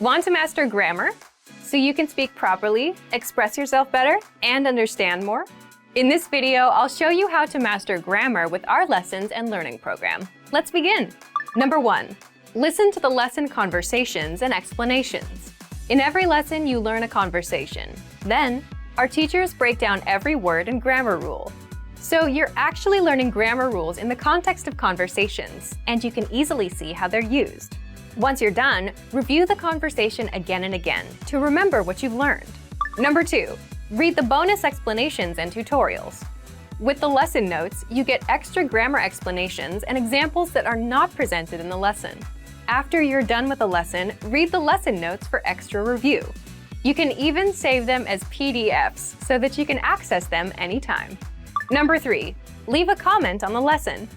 Want to master grammar so you can speak properly, express yourself better, and understand more? In this video, I'll show you how to master grammar with our lessons and learning program. Let's begin. Number 1, listen to the lesson conversations and explanations. In every lesson, you learn a conversation. Then, our teachers break down every word and grammar rule. So you're actually learning grammar rules in the context of conversations, and you can easily see how they're used. Once you're done, review the conversation again and again to remember what you've learned. Number 2, read the bonus explanations and tutorials. With the lesson notes, you get extra grammar explanations and examples that are not presented in the lesson. After you're done with the lesson, read the lesson notes for extra review. You can even save them as PDFs so that you can access them anytime. Number 3, leave a comment on the lesson.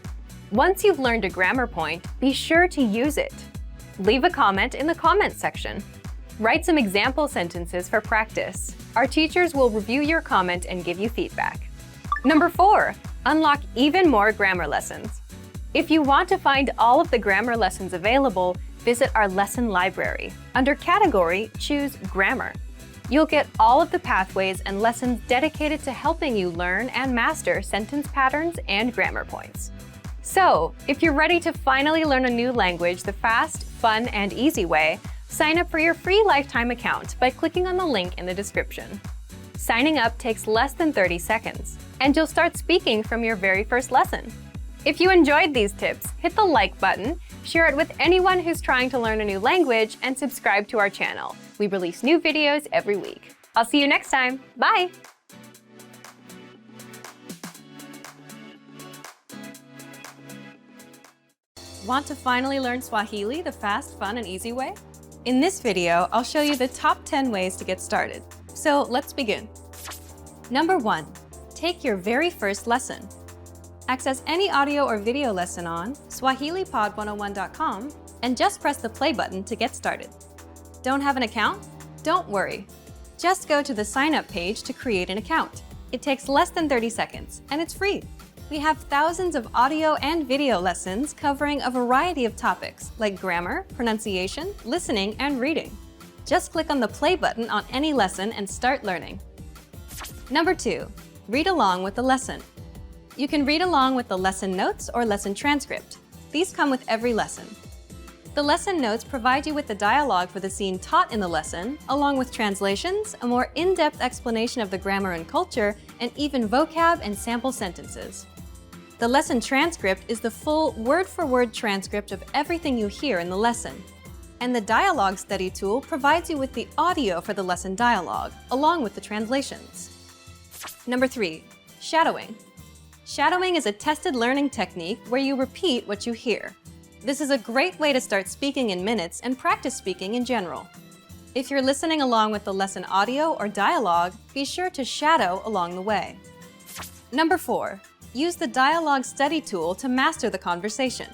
Once you've learned a grammar point, be sure to use it. Leave a comment in the comments section. Write some example sentences for practice. Our teachers will review your comment and give you feedback. Number 4, unlock even more grammar lessons. If you want to find all of the grammar lessons available, visit our lesson library. Under Category, choose Grammar. You'll get all of the pathways and lessons dedicated to helping you learn and master sentence patterns and grammar points. So, if you're ready to finally learn a new language the fast, fun, and easy way, sign up for your free lifetime account by clicking on the link in the description. Signing up takes less than 30 seconds, and you'll start speaking from your very first lesson. If you enjoyed these tips, hit the like button, share it with anyone who's trying to learn a new language, and subscribe to our channel. We release new videos every week. I'll see you next time. Bye! Want to finally learn Swahili the fast, fun, and easy way? In this video, I'll show you the top 10 ways to get started. So let's begin. Number 1, take your very first lesson. Access any audio or video lesson on SwahiliPod101.com and just press the play button to get started. Don't have an account? Don't worry. Just go to the sign up page to create an account. It takes less than 30 seconds and it's free. We have thousands of audio and video lessons covering a variety of topics like grammar, pronunciation, listening, and reading. Just click on the play button on any lesson and start learning. Number 2, read along with the lesson. You can read along with the lesson notes or lesson transcript. These come with every lesson. The lesson notes provide you with the dialogue for the scene taught in the lesson, along with translations, a more in-depth explanation of the grammar and culture, and even vocab and sample sentences. The lesson transcript is the full word-for-word transcript of everything you hear in the lesson. And the dialogue study tool provides you with the audio for the lesson dialogue, along with the translations. Number 3, shadowing. Shadowing is a tested learning technique where you repeat what you hear. This is a great way to start speaking in minutes and practice speaking in general. If you're listening along with the lesson audio or dialogue, be sure to shadow along the way. Number 4, use the dialogue study tool to master the conversation.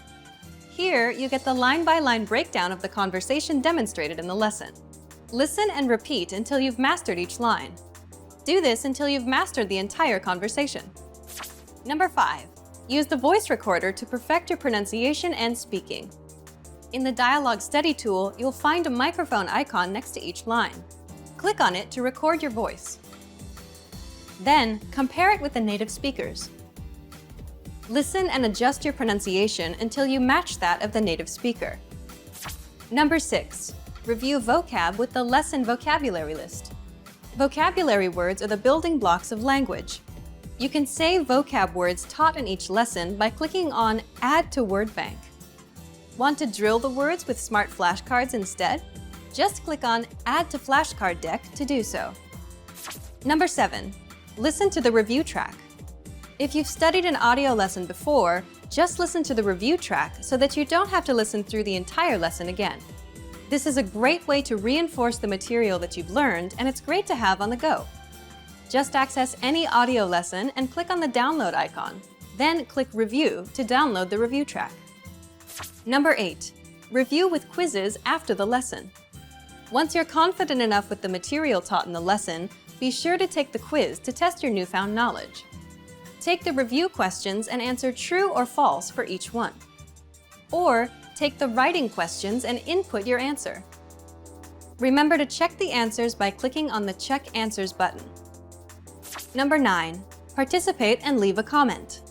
Here, you get the line-by-line breakdown of the conversation demonstrated in the lesson. Listen and repeat until you've mastered each line. Do this until you've mastered the entire conversation. Number 5, use the voice recorder to perfect your pronunciation and speaking. In the dialogue study tool, you'll find a microphone icon next to each line. Click on it to record your voice. Then, compare it with the native speakers. Listen and adjust your pronunciation until you match that of the native speaker. Number 6, review vocab with the lesson vocabulary list. Vocabulary words are the building blocks of language. You can save vocab words taught in each lesson by clicking on Add to Word Bank. Want to drill the words with smart flashcards instead? Just click on Add to Flashcard Deck to do so. Number 7, listen to the review track. If you've studied an audio lesson before, just listen to the review track so that you don't have to listen through the entire lesson again. This is a great way to reinforce the material that you've learned, and it's great to have on the go. Just access any audio lesson and click on the download icon. Then click Review to download the review track. Number 8, review with quizzes after the lesson. Once you're confident enough with the material taught in the lesson, be sure to take the quiz to test your newfound knowledge. Take the review questions and answer true or false for each one. Or take the writing questions and input your answer. Remember to check the answers by clicking on the Check Answers button. Number 9. Participate and leave a comment.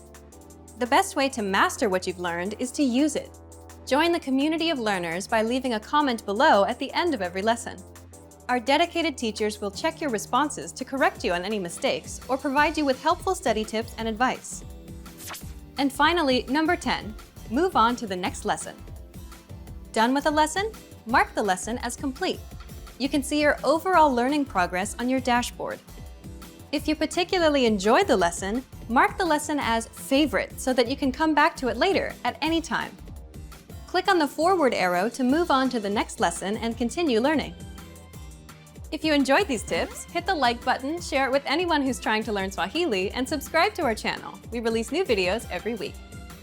The best way to master what you've learned is to use it. Join the community of learners by leaving a comment below at the end of every lesson. Our dedicated teachers will check your responses to correct you on any mistakes or provide you with helpful study tips and advice. And finally, number 10, move on to the next lesson. Done with a lesson? Mark the lesson as complete. You can see your overall learning progress on your dashboard. If you particularly enjoyed the lesson, mark the lesson as favorite so that you can come back to it later at any time. Click on the forward arrow to move on to the next lesson and continue learning. If you enjoyed these tips, hit the like button, share it with anyone who's trying to learn Swahili, and subscribe to our channel. We release new videos every week.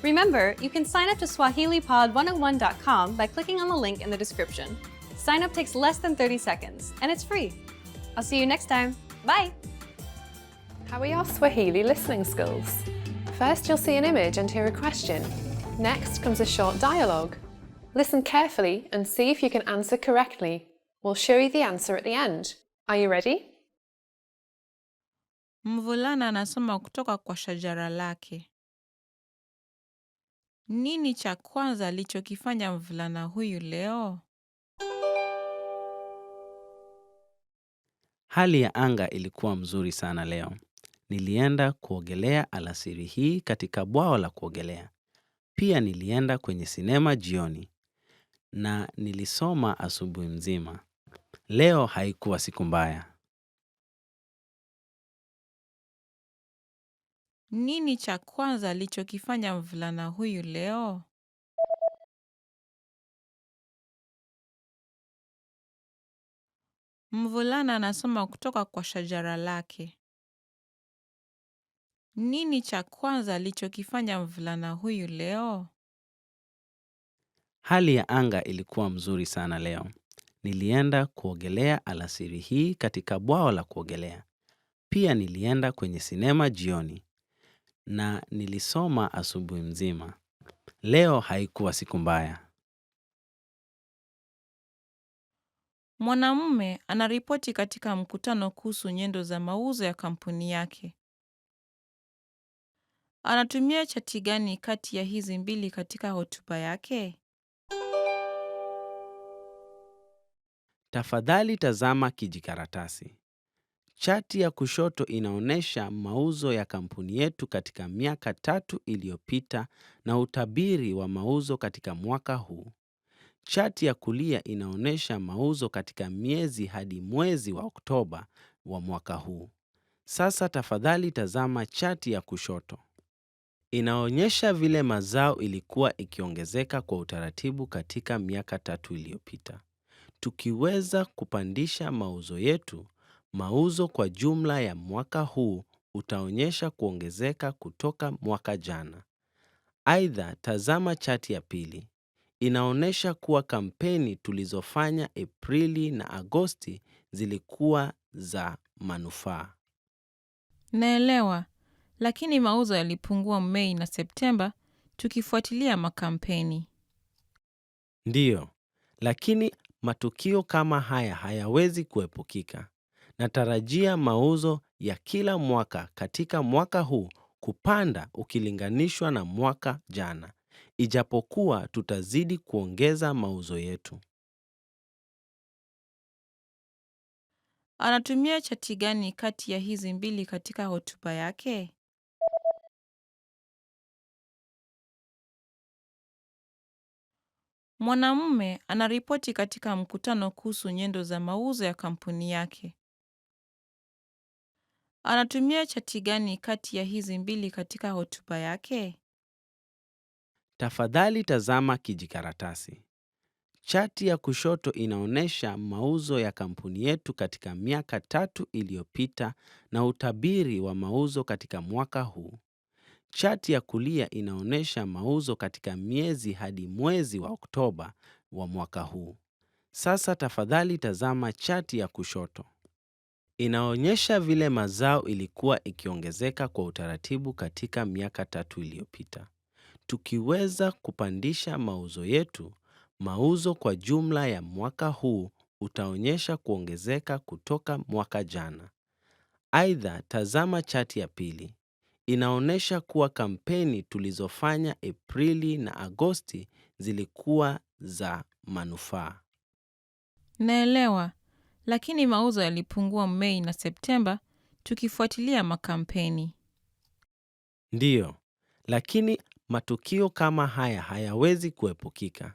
Remember, you can sign up to SwahiliPod101.com by clicking on the link in the description. Sign up takes less than 30 seconds, and it's free. I'll see you next time. Bye! How are your Swahili listening skills? First, you'll see an image and hear a question. Next comes a short dialogue. Listen carefully and see if you can answer correctly. We'll show you the answer at the end. Are you ready? Mvulana anasoma kutoka kwa shajara lake. Nini cha kwanza alichokifanya mvulana huyu leo? Hali ya anga ilikuwa mzuri sana leo. Nilienda kuogelea alasiri hii katika bwawa la kuogelea. Pia nilienda kwenye sinema jioni. Na nilisoma asubuhi mzima. Leo haikuwa siku mbaya. Nini cha kwanza alichokifanya mvulana huyu leo? Mvulana anasoma kutoka kwa shajara lake. Nini cha kwanza alichokifanya mvulana huyu leo? Hali ya anga ilikuwa mzuri sana leo. Nilienda kuogelea alasiri hii katika bwawa la kuogelea. Pia nilienda kwenye sinema jioni. Na nilisoma asubuhi mzima. Leo haikuwa siku mbaya. Mwanamume anaripoti katika mkutano kuhusu nyendo za mauzo ya kampuni yake. Anatumia chati gani kati ya hizi mbili katika hotuba yake? Tafadhali tazama kijikaratasi. Chati ya kushoto inaonyesha mauzo ya kampuni yetu katika miaka 3 iliyopita na utabiri wa mauzo katika mwaka huu. Chati ya kulia inaonyesha mauzo katika miezi hadi mwezi wa Oktoba wa mwaka huu. Sasa tafadhali tazama chati ya kushoto. Inaonyesha vile mazao ilikuwa ikiongezeka kwa utaratibu katika miaka 3 iliyopita. Tukiweza kupandisha mauzo yetu, mauzo kwa jumla ya mwaka huu utaonyesha kuongezeka kutoka mwaka jana. Aidha, tazama chati ya pili. Inaonyesha kuwa kampeni tulizofanya Aprili na Agosti zilikuwa za manufaa. Naelewa, lakini mauzo yalipungua Mei na Septemba tukifuatilia makampeni. Ndiyo, lakini matukio kama haya hayawezi kuepukika. Natarajia mauzo ya kila mwaka katika mwaka huu kupanda ukilinganishwa na mwaka jana. Ijapokuwa tutazidi kuongeza mauzo yetu. Anatumia chati gani kati ya hizi mbili katika hotuba yake? Mwanamume anaripoti katika mkutano kuhusu nyendo za mauzo ya kampuni yake. Anatumia chati gani kati ya hizi mbili katika hotuba yake? Tafadhali tazama kijikaratasi. Chati ya kushoto inaonyesha mauzo ya kampuni yetu katika miaka 3 iliyopita na utabiri wa mauzo katika mwaka huu. Chati ya kulia inaonyesha mauzo katika miezi hadi mwezi wa Oktoba wa mwaka huu. Sasa tafadhali tazama chati ya kushoto. Inaonyesha vile mazao ilikuwa ikiongezeka kwa utaratibu katika miaka 3 iliyopita. Tukiweza kupandisha mauzo yetu, mauzo kwa jumla ya mwaka huu utaonyesha kuongezeka kutoka mwaka jana. Aidha, tazama chati ya pili. Inaonyesha kuwa kampeni tulizofanya Aprili na Agosti zilikuwa za manufaa. Naelewa, lakini mauzo yalipungua Mei na Septemba tukifuatilia makampeni. Ndiyo, lakini matukio kama haya hayawezi kuepukika.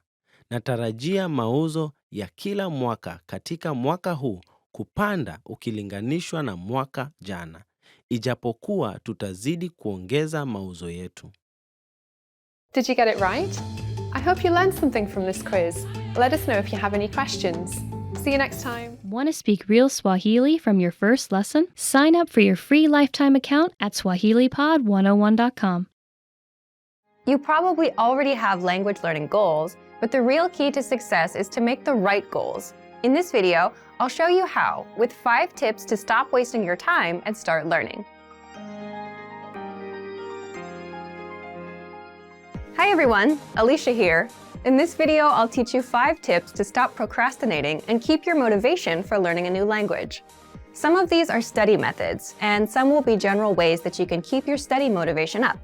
Natarajia mauzo ya kila mwaka katika mwaka huu kupanda ukilinganishwa na mwaka jana, ijapokuwa tutazidi kuongeza mauzo yetu. Did you get it right? I hope you learned something from this quiz. Let us know if you have any questions. See you next time. Want to speak real Swahili from your first lesson? Sign up for your free lifetime account at SwahiliPod101.com. You probably already have language learning goals, but the real key to success is to make the right goals. In this video, I'll show you how, with 5 tips to stop wasting your time and start learning. Hi everyone, Alicia here. In this video, I'll teach you 5 tips to stop procrastinating and keep your motivation for learning a new language. Some of these are study methods, and some will be general ways that you can keep your study motivation up.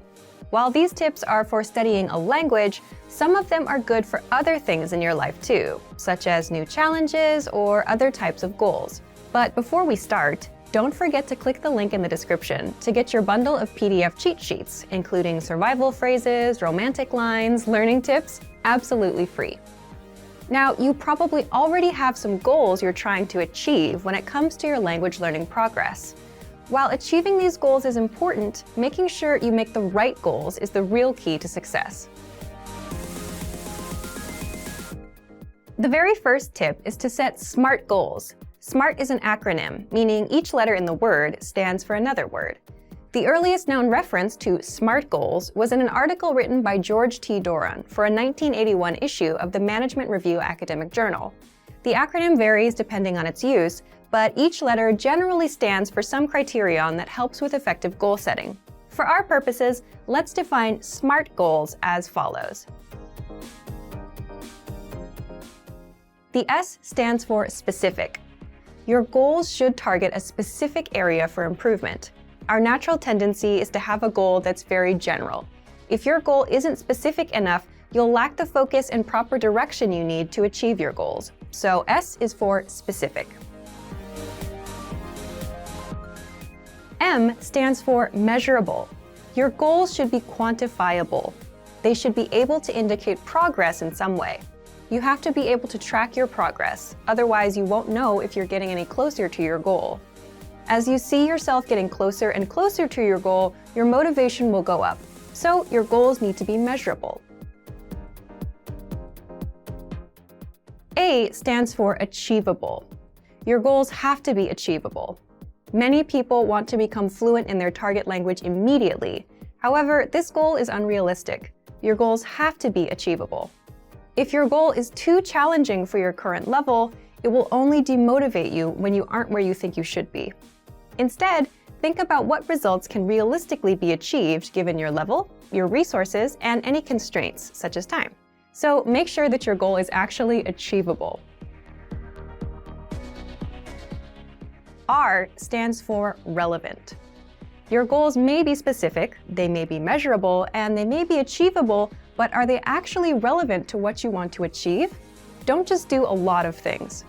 While these tips are for studying a language, some of them are good for other things in your life too, such as new challenges or other types of goals. But before we start, don't forget to click the link in the description to get your bundle of PDF cheat sheets, including survival phrases, romantic lines, learning tips, absolutely free. Now, you probably already have some goals you're trying to achieve when it comes to your language learning progress. While achieving these goals is important, making sure you make the right goals is the real key to success. The very first tip is to set SMART goals. SMART is an acronym, meaning each letter in the word stands for another word. The earliest known reference to SMART goals was in an article written by George T. Doran for a 1981 issue of the Management Review Academic Journal. The acronym varies depending on its use, but each letter generally stands for some criterion that helps with effective goal setting. For our purposes, let's define SMART goals as follows. The S stands for specific. Your goals should target a specific area for improvement. Our natural tendency is to have a goal that's very general. If your goal isn't specific enough, you'll lack the focus and proper direction you need to achieve your goals. So S is for specific. M stands for measurable. Your goals should be quantifiable. They should be able to indicate progress in some way. You have to be able to track your progress, otherwise you won't know if you're getting any closer to your goal. As you see yourself getting closer and closer to your goal, your motivation will go up. So your goals need to be measurable. A stands for achievable. Your goals have to be achievable. Many people want to become fluent in their target language immediately. However, this goal is unrealistic. Your goals have to be achievable. If your goal is too challenging for your current level, it will only demotivate you when you aren't where you think you should be. Instead, think about what results can realistically be achieved given your level, your resources, and any constraints, such as time. So make sure that your goal is actually achievable. R stands for relevant. Your goals may be specific, they may be measurable, and they may be achievable, but are they actually relevant to what you want to achieve? Don't just do a lot of things.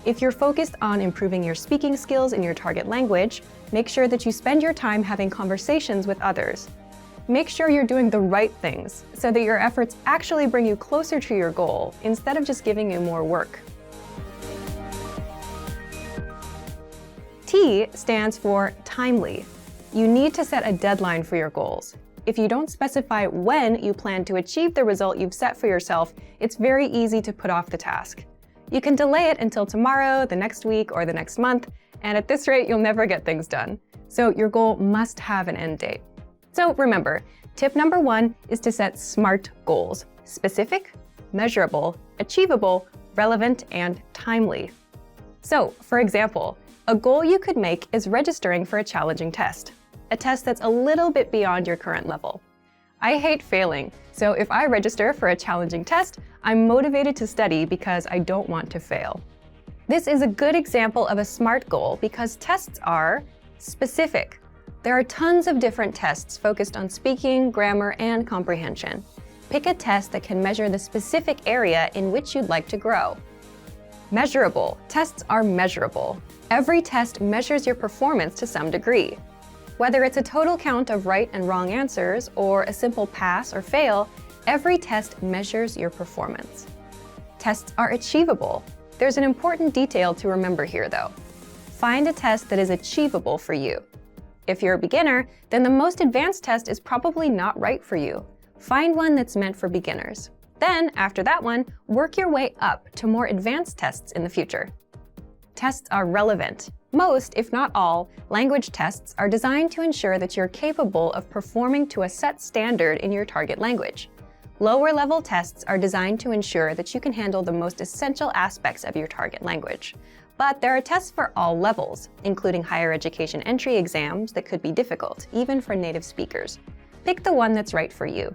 If you're focused on improving your speaking skills in your target language, make sure that you spend your time having conversations with others. Make sure you're doing the right things so that your efforts actually bring you closer to your goal instead of just giving you more work. T stands for timely. You need to set a deadline for your goals. If you don't specify when you plan to achieve the result you've set for yourself, it's very easy to put off the task. You can delay it until tomorrow, the next week, or the next month, and at this rate, you'll never get things done. So your goal must have an end date. So remember, tip number 1 is to set SMART goals: specific, measurable, achievable, relevant, and timely. So, for example, a goal you could make is registering for a challenging test, a test that's a little bit beyond your current level. I hate failing, so if I register for a challenging test, I'm motivated to study because I don't want to fail. This is a good example of a SMART goal because tests are specific. There are tons of different tests focused on speaking, grammar, and comprehension. Pick a test that can measure the specific area in which you'd like to grow. Measurable. Tests are measurable. Every test measures your performance to some degree. Whether it's a total count of right and wrong answers or a simple pass or fail, every test measures your performance. Tests are achievable. There's an important detail to remember here, though. Find a test that is achievable for you. If you're a beginner, then the most advanced test is probably not right for you. Find one that's meant for beginners. Then, after that one, work your way up to more advanced tests in the future. Tests are relevant. Most, if not all, language tests are designed to ensure that you're capable of performing to a set standard in your target language. Lower-level tests are designed to ensure that you can handle the most essential aspects of your target language. But there are tests for all levels, including higher education entry exams that could be difficult, even for native speakers. Pick the one that's right for you.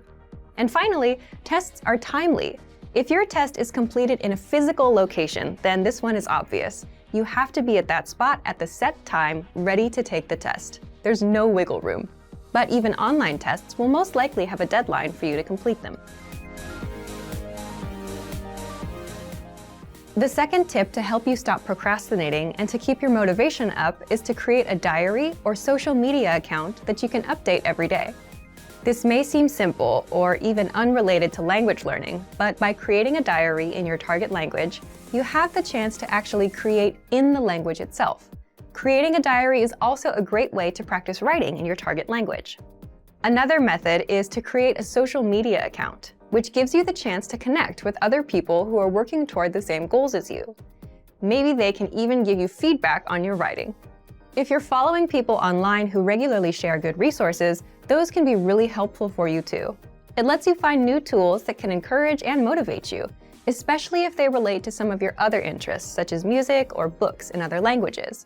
And finally, tests are timely. If your test is completed in a physical location, then this one is obvious. You have to be at that spot at the set time, ready to take the test. There's no wiggle room. But even online tests will most likely have a deadline for you to complete them. The second tip to help you stop procrastinating and to keep your motivation up is to create a diary or social media account that you can update every day. This may seem simple or even unrelated to language learning, but by creating a diary in your target language, you have the chance to actually create in the language itself. Creating a diary is also a great way to practice writing in your target language. Another method is to create a social media account, which gives you the chance to connect with other people who are working toward the same goals as you. Maybe they can even give you feedback on your writing. If you're following people online who regularly share good resources, those can be really helpful for you too. It lets you find new tools that can encourage and motivate you, especially if they relate to some of your other interests, such as music or books in other languages.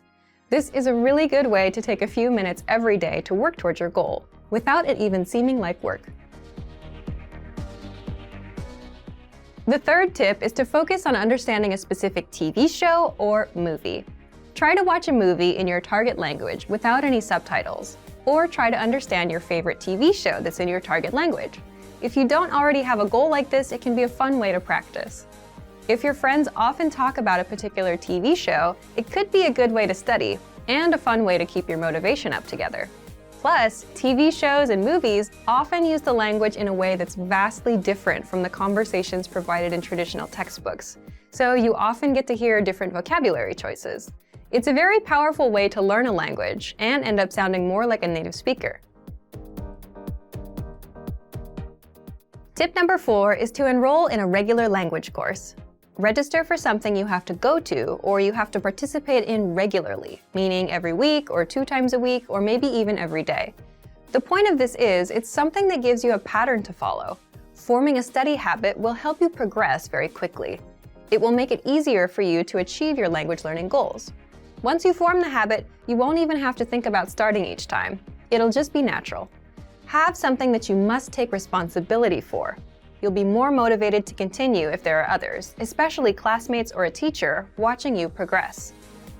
This is a really good way to take a few minutes every day to work towards your goal, without it even seeming like work. The third tip is to focus on understanding a specific TV show or movie. Try to watch a movie in your target language without any subtitles, or try to understand your favorite TV show that's in your target language. If you don't already have a goal like this, it can be a fun way to practice. If your friends often talk about a particular TV show, it could be a good way to study and a fun way to keep your motivation up together. Plus, TV shows and movies often use the language in a way that's vastly different from the conversations provided in traditional textbooks, so you often get to hear different vocabulary choices. It's a very powerful way to learn a language and end up sounding more like a native speaker. Tip number 4 is to enroll in a regular language course. Register for something you have to go to or you have to participate in regularly, meaning every week or 2 times a week or maybe even every day. The point of this is it's something that gives you a pattern to follow. Forming a study habit will help you progress very quickly. It will make it easier for you to achieve your language learning goals. Once you form the habit, you won't even have to think about starting each time. It'll just be natural. Have something that you must take responsibility for. You'll be more motivated to continue if there are others, especially classmates or a teacher, watching you progress.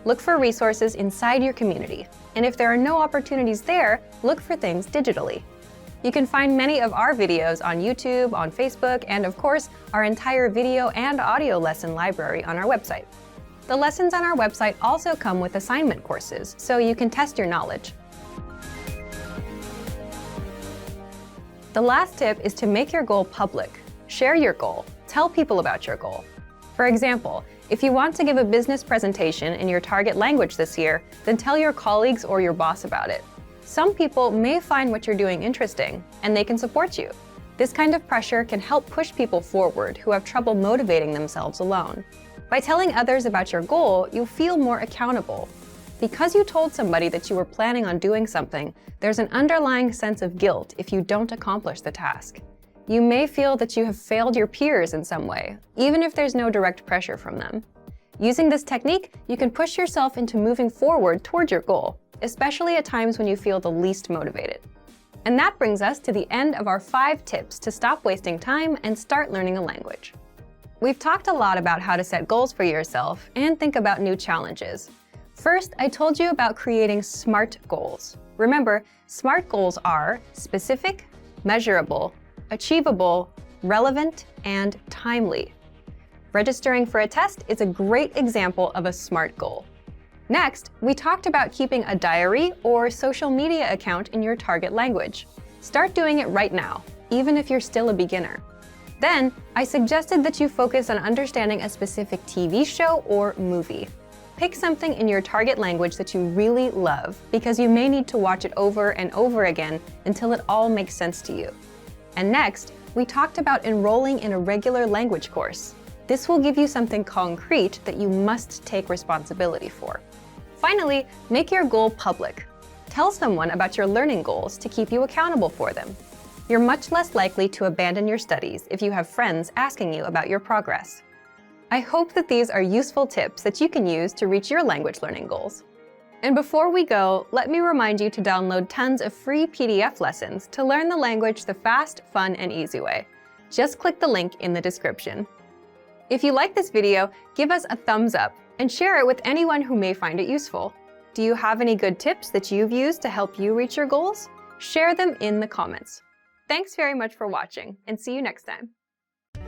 Look for resources inside your community, and if there are no opportunities there, look for things digitally. You can find many of our videos on YouTube, on Facebook, and of course, our entire video and audio lesson library on our website. The lessons on our website also come with assignment courses, so you can test your knowledge. The last tip is to make your goal public. Share your goal. Tell people about your goal. For example, if you want to give a business presentation in your target language this year, then tell your colleagues or your boss about it. Some people may find what you're doing interesting, and they can support you. This kind of pressure can help push people forward who have trouble motivating themselves alone. By telling others about your goal, you'll feel more accountable. Because you told somebody that you were planning on doing something, there's an underlying sense of guilt if you don't accomplish the task. You may feel that you have failed your peers in some way, even if there's no direct pressure from them. Using this technique, you can push yourself into moving forward toward your goal, especially at times when you feel the least motivated. And that brings us to the end of our 5 tips to stop wasting time and start learning a language. We've talked a lot about how to set goals for yourself and think about new challenges. First, I told you about creating SMART goals. Remember, SMART goals are specific, measurable, achievable, relevant, and timely. Registering for a test is a great example of a SMART goal. Next, we talked about keeping a diary or social media account in your target language. Start doing it right now, even if you're still a beginner. Then, I suggested that you focus on understanding a specific TV show or movie. Pick something in your target language that you really love, because you may need to watch it over and over again until it all makes sense to you. And next, we talked about enrolling in a regular language course. This will give you something concrete that you must take responsibility for. Finally, make your goal public. Tell someone about your learning goals to keep you accountable for them. You're much less likely to abandon your studies if you have friends asking you about your progress. I hope that these are useful tips that you can use to reach your language learning goals. And before we go, let me remind you to download tons of free PDF lessons to learn the language the fast, fun, and easy way. Just click the link in the description. If you like this video, give us a thumbs up and share it with anyone who may find it useful. Do you have any good tips that you've used to help you reach your goals? Share them in the comments. Thanks very much for watching, and see you next time.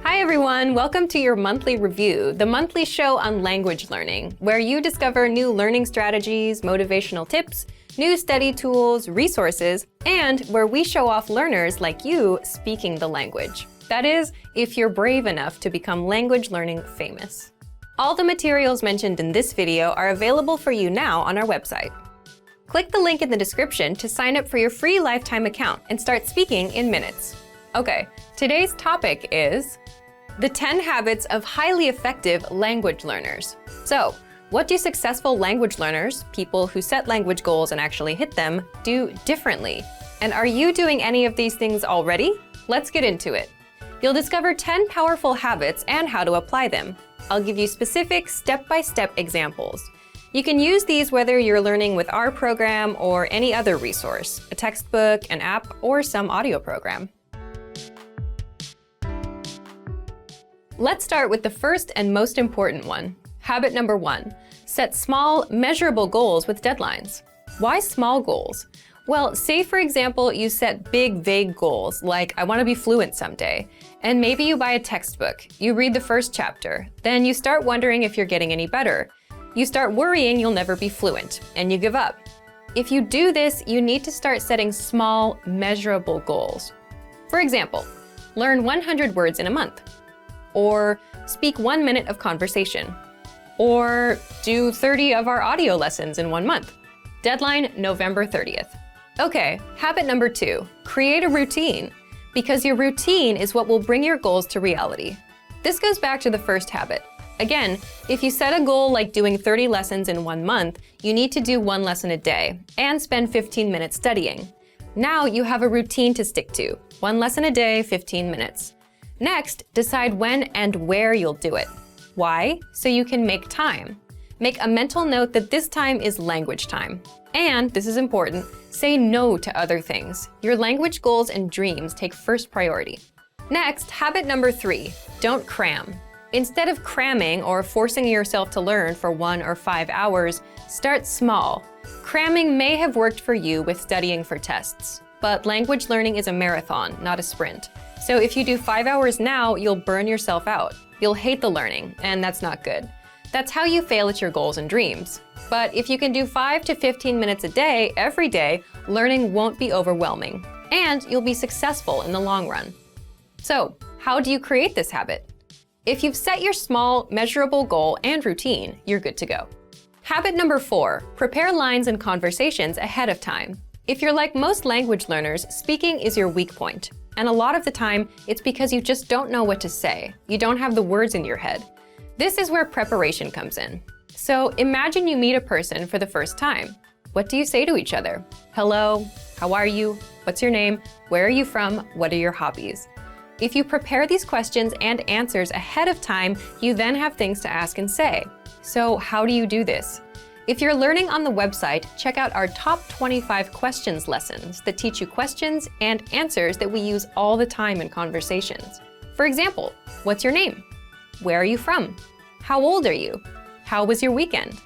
Hi everyone, welcome to your monthly review, the monthly show on language learning, where you discover new learning strategies, motivational tips, new study tools, resources, and where we show off learners like you speaking the language. That is, if you're brave enough to become language learning famous. All the materials mentioned in this video are available for you now on our website. Click the link in the description to sign up for your free lifetime account and start speaking in minutes. Okay, today's topic is the 10 habits of highly effective language learners. So, what do successful language learners, people who set language goals and actually hit them, do differently? And are you doing any of these things already? Let's get into it. You'll discover 10 powerful habits and how to apply them. I'll give you specific step-by-step examples. You can use these whether you're learning with our program or any other resource, a textbook, an app, or some audio program. Let's start with the first and most important one. Habit number 1, set small, measurable goals with deadlines. Why small goals? Well, say for example, you set big, vague goals, like I want to be fluent someday, and maybe you buy a textbook, you read the first chapter, then you start wondering if you're getting any better. You start worrying you'll never be fluent, and you give up. If you do this, you need to start setting small, measurable goals. For example, learn 100 words in a month, or speak 1 minute of conversation, or do 30 of our audio lessons in 1 month. Deadline November 30th. Okay, habit number 2, create a routine, because your routine is what will bring your goals to reality. This goes back to the first habit. Again, if you set a goal like doing 30 lessons in 1 month, you need to do 1 lesson a day and spend 15 minutes studying. Now you have a routine to stick to, 1 lesson a day, 15 minutes. Next, decide when and where you'll do it. Why? So you can make time. Make a mental note that this time is language time. And, this is important, say no to other things. Your language goals and dreams take first priority. Next, habit number 3, don't cram. Instead of cramming or forcing yourself to learn for 1 or 5 hours, start small. Cramming may have worked for you with studying for tests, but language learning is a marathon, not a sprint. So if you do 5 hours now, you'll burn yourself out. You'll hate the learning, and that's not good. That's how you fail at your goals and dreams. But if you can do 5 to 15 minutes a day, every day, learning won't be overwhelming, and you'll be successful in the long run. So, how do you create this habit? If you've set your small, measurable goal and routine, you're good to go. Habit number 4, prepare lines and conversations ahead of time. If you're like most language learners, speaking is your weak point. And a lot of the time, it's because you just don't know what to say. You don't have the words in your head. This is where preparation comes in. So imagine you meet a person for the first time. What do you say to each other? Hello, how are you? What's your name? Where are you from? What are your hobbies? If you prepare these questions and answers ahead of time, you then have things to ask and say. So how do you do this? If you're learning on the website, check out our top 25 questions lessons that teach you questions and answers that we use all the time in conversations. For example, what's your name? where are you from? How old are you? How was your weekend?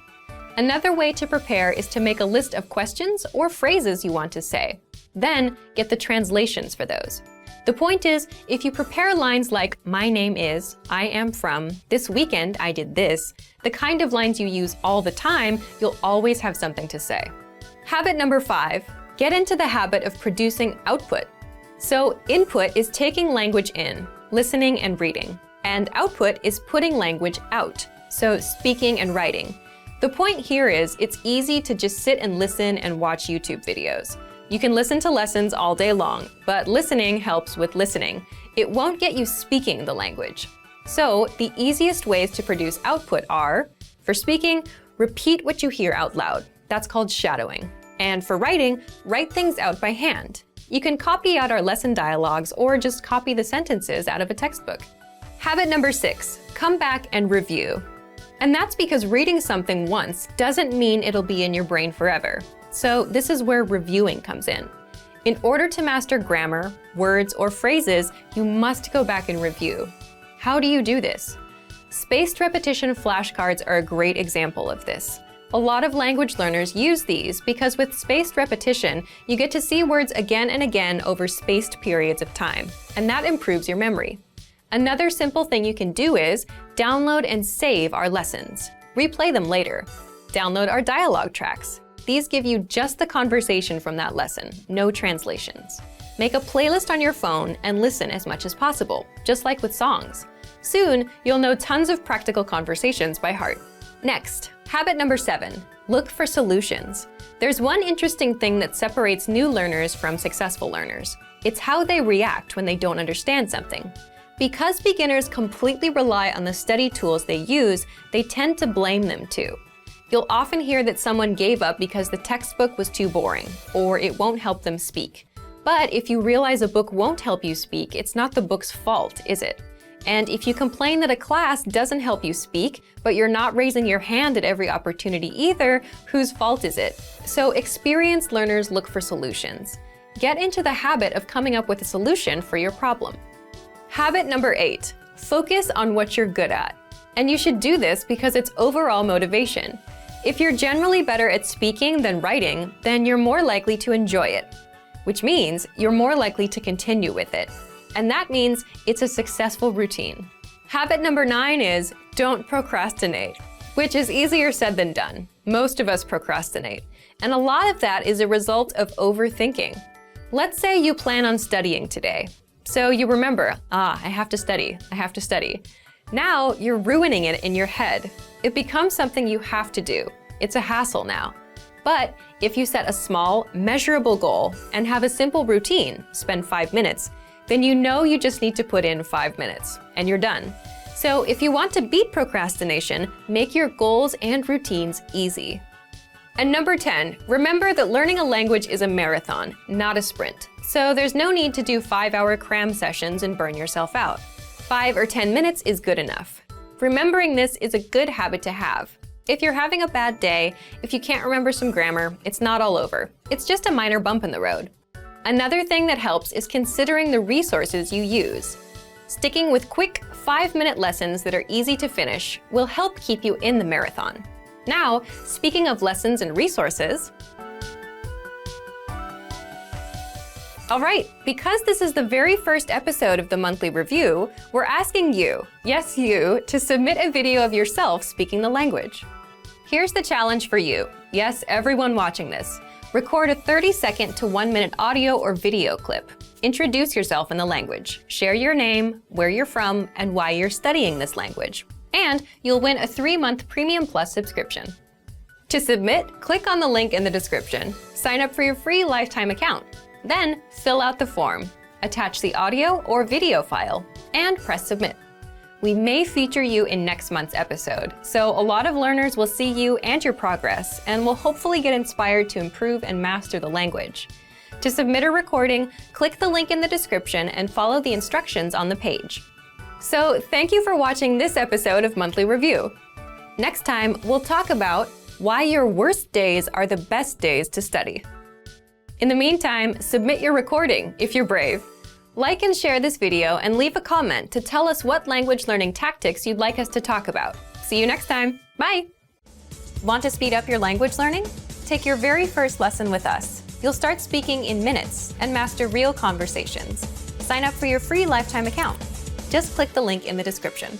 Another way to prepare is to make a list of questions or phrases you want to say. Then get the translations for those. The point is, if you prepare lines like, my name is, I am from, this weekend I did this, the kind of lines you use all the time, you'll always have something to say. Habit number 5, get into the habit of producing output. So input is taking language in, listening and reading, and output is putting language out, so speaking and writing. The point here is it's easy to just sit and listen and watch YouTube videos. You can listen to lessons all day long, but listening helps with listening. It won't get you speaking the language. So the easiest ways to produce output are, for speaking, repeat what you hear out loud. That's called shadowing. And for writing, write things out by hand. You can copy out our lesson dialogues or just copy the sentences out of a textbook. Habit number 6, come back and review. And that's because reading something once doesn't mean it'll be in your brain forever. So this is where reviewing comes in. In order to master grammar, words, or phrases, you must go back and review. How do you do this? Spaced repetition flashcards are a great example of this. A lot of language learners use these because with spaced repetition, you get to see words again and again over spaced periods of time, and that improves your memory. Another simple thing you can do is download and save our lessons. Replay them later. Download our dialogue tracks. These give you just the conversation from that lesson, no translations. Make a playlist on your phone and listen as much as possible, just like with songs. Soon, you'll know tons of practical conversations by heart. Next, habit number 7, look for solutions. There's one interesting thing that separates new learners from successful learners. It's how they react when they don't understand something. Because beginners completely rely on the study tools they use, they tend to blame them too. You'll often hear that someone gave up because the textbook was too boring, or it won't help them speak. But if you realize a book won't help you speak, it's not the book's fault, is it? And if you complain that a class doesn't help you speak, but you're not raising your hand at every opportunity either, whose fault is it? So experienced learners look for solutions. Get into the habit of coming up with a solution for your problem. Habit number 8, focus on what you're good at. And you should do this because it's overall motivation. If you're generally better at speaking than writing, then you're more likely to enjoy it, which means you're more likely to continue with it. And that means it's a successful routine. Habit number 9 is don't procrastinate, which is easier said than done. Most of us procrastinate. And a lot of that is a result of overthinking. Let's say you plan on studying today. So you remember, I have to study, I have to study. Now you're ruining it in your head. It becomes something you have to do. It's a hassle now. But if you set a small, measurable goal and have a simple routine, spend 5 minutes, then you know you just need to put in 5 minutes and you're done. So if you want to beat procrastination, make your goals and routines easy. And number 10, remember that learning a language is a marathon, not a sprint. So there's no need to do 5-hour cram sessions and burn yourself out. 5 or 10 minutes is good enough. Remembering this is a good habit to have. If you're having a bad day, if you can't remember some grammar, it's not all over. It's just a minor bump in the road. Another thing that helps is considering the resources you use. Sticking with quick 5-minute lessons that are easy to finish will help keep you in the marathon. Now, speaking of lessons and resources, all right, because this is the very first episode of the monthly review, we're asking you, yes you, to submit a video of yourself speaking the language. Here's the challenge for you. Yes, everyone watching this. Record a 30-second to 1-minute audio or video clip. Introduce yourself in the language. Share your name, where you're from, and why you're studying this language. And you'll win a 3-month Premium Plus subscription. To submit, click on the link in the description. Sign up for your free lifetime account. Then fill out the form, attach the audio or video file, and press submit. We may feature you in next month's episode, so a lot of learners will see you and your progress and will hopefully get inspired to improve and master the language. To submit a recording, click the link in the description and follow the instructions on the page. So thank you for watching this episode of Monthly Review. Next time, we'll talk about why your worst days are the best days to study. In the meantime, submit your recording if you're brave. Like and share this video and leave a comment to tell us what language learning tactics you'd like us to talk about. See you next time. Bye! Want to speed up your language learning? Take your very first lesson with us. You'll start speaking in minutes and master real conversations. Sign up for your free lifetime account. Just click the link in the description.